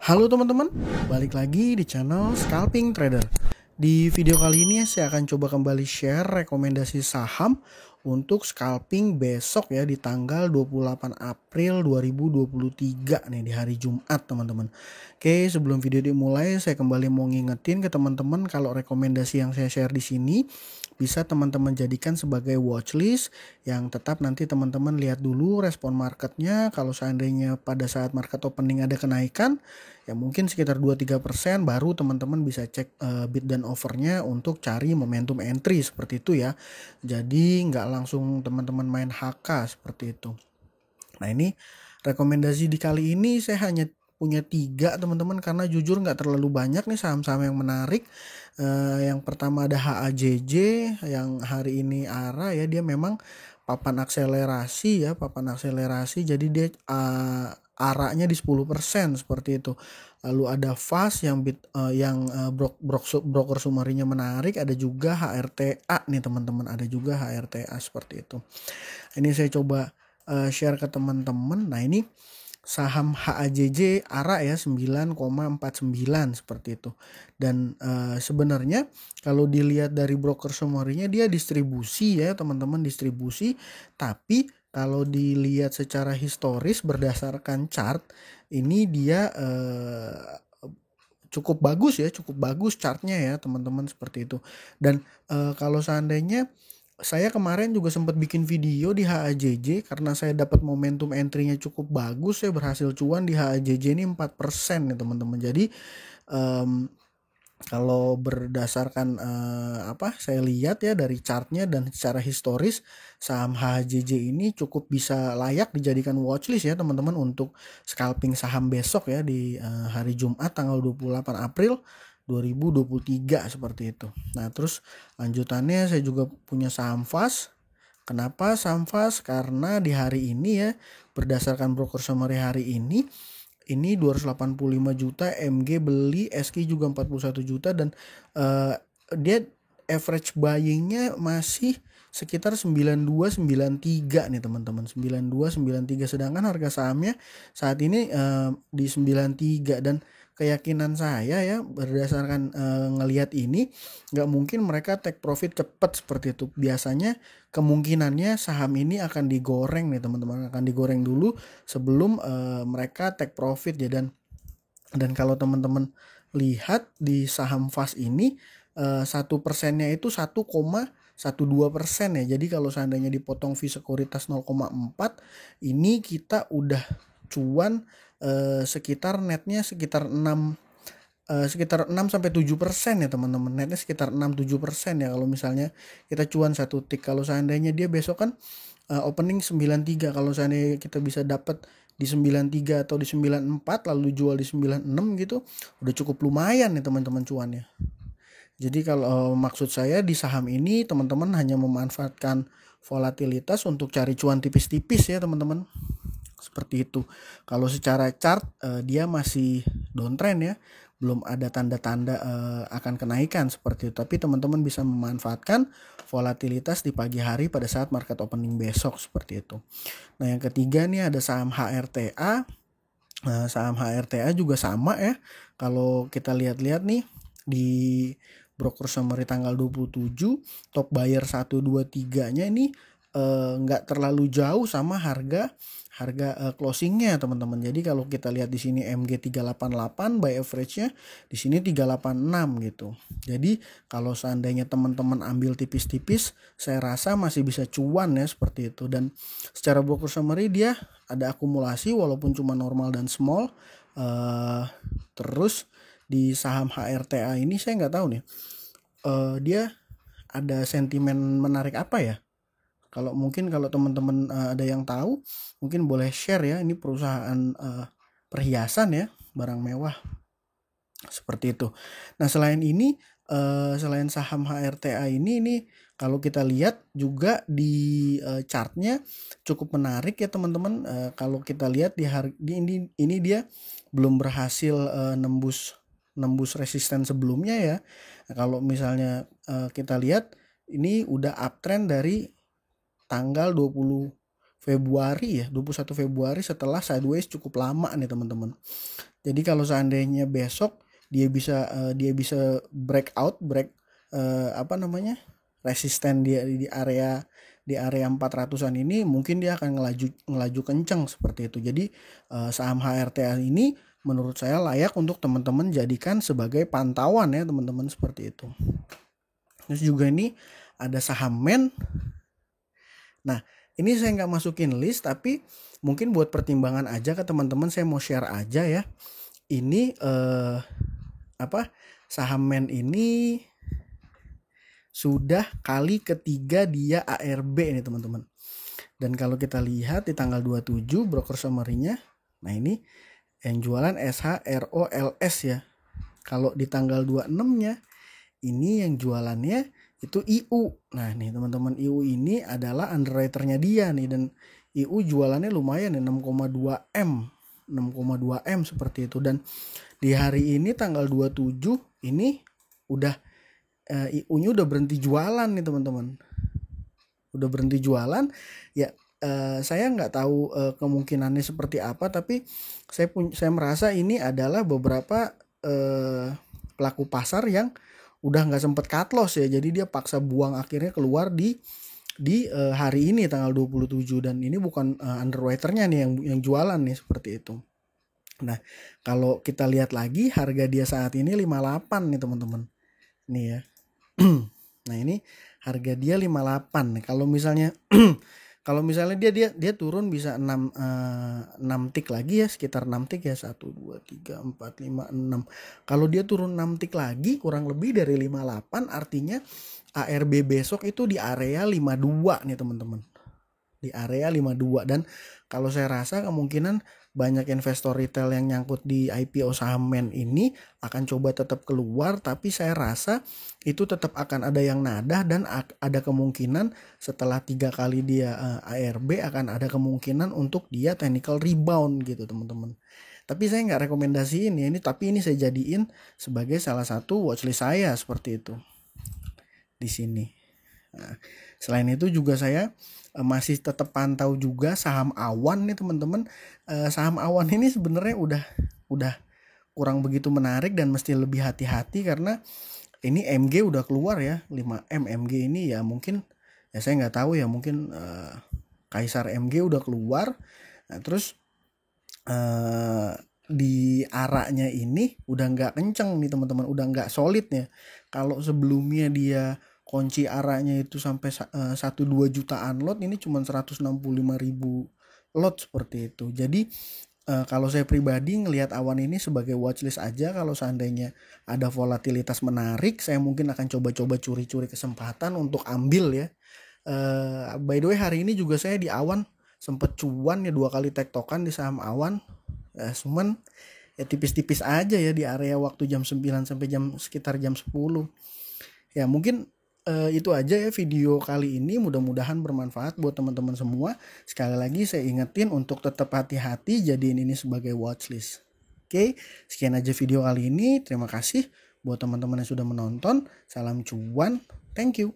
Halo teman-teman, balik lagi di channel Scalping Trader. Di video kali ini saya akan coba kembali share rekomendasi saham untuk scalping besok ya di tanggal 28 April 2023 nih di hari Jumat teman-teman. Oke, sebelum video dimulai saya kembali mau ngingetin ke teman-teman kalau rekomendasi yang saya share di sini bisa teman-teman jadikan sebagai watchlist yang tetap nanti teman-teman lihat dulu respon marketnya. Kalau seandainya pada saat market opening ada kenaikan ya mungkin sekitar 2-3% baru teman-teman bisa cek bid dan overnya untuk cari momentum entry seperti itu ya. Jadi nggak langsung teman-teman main HK seperti itu. Nah ini rekomendasi di kali ini saya hanya punya 3 teman-teman karena jujur nggak terlalu banyak nih saham-saham yang menarik. Yang pertama ada HAJJ yang hari ini ARA ya, dia memang papan akselerasi jadi dia ARA-nya di 10% seperti itu. Lalu ada FAS yang broker summary-nya menarik, ada juga HRTA nih teman-teman, ada juga HRTA seperti itu. Ini saya coba share ke teman-teman. Nah ini saham HAJJ ARA ya 9,49 seperti itu. Dan sebenarnya kalau dilihat dari broker summary-nya dia distribusi ya teman-teman, distribusi. Tapi kalau dilihat secara historis berdasarkan chart ini dia cukup bagus chartnya ya teman-teman seperti itu. Dan kalau seandainya saya kemarin juga sempat bikin video di HAJJ karena saya dapat momentum entry-nya cukup bagus, saya berhasil cuan di HAJJ ini 4% nih teman-teman. Jadi kalau berdasarkan saya lihat ya dari chartnya dan secara historis saham HJJ ini cukup bisa layak dijadikan watchlist ya teman-teman untuk scalping saham besok ya di hari Jumat tanggal 28 April 2023 seperti itu. Nah terus lanjutannya saya juga punya saham FAS. Kenapa saham FAS? Karena di hari ini ya berdasarkan broker summary hari ini 285 juta, MG beli, SQ juga 41 juta dan dia average buyingnya masih sekitar 9293 nih teman-teman, 9293, sedangkan harga sahamnya saat ini di 93. Dan keyakinan saya ya berdasarkan ngelihat ini nggak mungkin mereka take profit cepat seperti itu. Biasanya kemungkinannya saham ini akan digoreng nih teman-teman, akan digoreng dulu sebelum mereka take profit ya. Dan kalau teman-teman lihat di saham FAS ini 1%-nya itu 1,12% ya. Jadi kalau seandainya dipotong fee sekuritas 0,4 ini kita udah cuan sekitar netnya sekitar 6 sampai 7% ya teman-teman. Netnya sekitar 6-7% ya kalau misalnya kita cuan satu tick. Kalau seandainya dia besok kan opening 93, kalau seandainya kita bisa dapat di 93 atau di 94 lalu jual di 96 gitu udah cukup lumayan nih teman-teman cuannya. Jadi kalau maksud saya di saham ini teman-teman hanya memanfaatkan volatilitas untuk cari cuan tipis-tipis ya teman-teman. Seperti itu. Kalau secara chart dia masih downtrend ya, belum ada tanda-tanda akan kenaikan seperti itu. Tapi teman-teman bisa memanfaatkan volatilitas di pagi hari pada saat market opening besok seperti itu. Nah yang ketiga nih ada saham HRTA. Saham HRTA juga sama ya. Kalau kita lihat-lihat nih di broker summary tanggal 27 top buyer 1 2 3-nya ini nggak terlalu jauh sama harga closingnya teman-teman. Jadi kalau kita lihat di sini MG 388 buy average-nya di sini 386 gitu. Jadi kalau seandainya teman-teman ambil tipis-tipis saya rasa masih bisa cuan ya seperti itu. Dan secara broker summary dia ada akumulasi walaupun cuma normal dan small. Terus di saham HRTA ini saya nggak tahu nih dia ada sentimen menarik apa ya. Kalau teman-teman ada yang tahu mungkin boleh share ya. Ini perusahaan perhiasan ya, barang mewah seperti itu. Nah selain ini selain saham HRTA ini kalau kita lihat juga di chartnya cukup menarik ya teman-teman. Kalau kita lihat di ini dia belum berhasil nembus resisten sebelumnya ya. Nah, kalau misalnya kita lihat ini udah uptrend dari tanggal 21 Februari setelah sideways cukup lama nih teman-teman. Jadi kalau seandainya besok dia bisa break resisten di area 400-an ini, mungkin dia akan ngelaju kencang seperti itu. Jadi saham HRTA ini menurut saya layak untuk teman-teman jadikan sebagai pantauan ya teman-teman, seperti itu. Terus juga ini ada saham MEN. Nah, ini saya nggak masukin list, tapi mungkin buat pertimbangan aja ke teman-teman, saya mau share aja ya. Ini saham MEN ini sudah kali ketiga dia ARB nih teman-teman. Dan kalau kita lihat di tanggal 27 broker summary-nya, nah ini yang jualan SHROLS ya. Kalau di tanggal 26-nya ini yang jualannya itu IU. Nah nih teman-teman, IU ini adalah underwriter-nya dia nih, dan IU jualannya lumayan nih, 6,2 M seperti itu. Dan di hari ini tanggal 27 ini udah IU-nya udah berhenti jualan nih teman-teman. Udah berhenti jualan ya. Saya nggak tahu kemungkinannya seperti apa, tapi saya merasa ini adalah beberapa pelaku pasar yang udah nggak sempet cut loss ya, jadi dia paksa buang, akhirnya keluar di hari ini tanggal 27, dan ini bukan underwriter-nya nih yang jualan nih, seperti itu. Nah kalau kita lihat lagi harga dia saat ini 58 nih teman-teman nih ya. Nah ini harga dia 58 nih. Kalau misalnya kalau misalnya dia turun bisa 6 tik lagi ya, sekitar 6 tik ya, 1 2 3 4 5 6. Kalau dia turun 6 tik lagi kurang lebih dari 58, artinya ARB besok itu di area 52 nih teman-teman. Di area 52, dan kalau saya rasa kemungkinan banyak investor retail yang nyangkut di IPO saham MEN ini akan coba tetap keluar, tapi saya rasa itu tetap akan ada yang nadah, dan ada kemungkinan setelah 3 kali dia ARB akan ada kemungkinan untuk dia technical rebound gitu teman-teman. Tapi saya nggak rekomendasiin ya ini, tapi ini saya jadiin sebagai salah satu watchlist saya seperti itu di sini. Nah, selain itu juga saya masih tetap pantau juga saham awan nih teman-teman. Saham awan ini sebenarnya udah kurang begitu menarik dan mesti lebih hati-hati, karena ini MG udah keluar ya, 5M MG ini ya, mungkin ya saya nggak tahu ya, mungkin Kaisar MG udah keluar. Nah, terus di araknya ini udah nggak kenceng nih teman-teman, udah nggak solid ya. Kalau sebelumnya dia kunci araknya itu sampai 1-2 jutaan lot, ini cuma 165.000 lot seperti itu. Jadi kalau saya pribadi ngelihat awan ini sebagai watchlist aja. Kalau seandainya ada volatilitas menarik, saya mungkin akan coba-coba curi-curi kesempatan untuk ambil ya. By the way hari ini juga saya di awan sempet cuan ya, 2 kali tektokan di saham awan. Cuman ya tipis-tipis aja ya di area waktu jam 9 sampai sekitar jam 10. Ya mungkin itu aja ya video kali ini, mudah-mudahan bermanfaat buat teman-teman semua. Sekali lagi saya ingetin untuk tetap hati-hati, jadiin ini sebagai watchlist. Oke, sekian aja video kali ini. Terima kasih buat teman-teman yang sudah menonton. Salam cuan, thank you.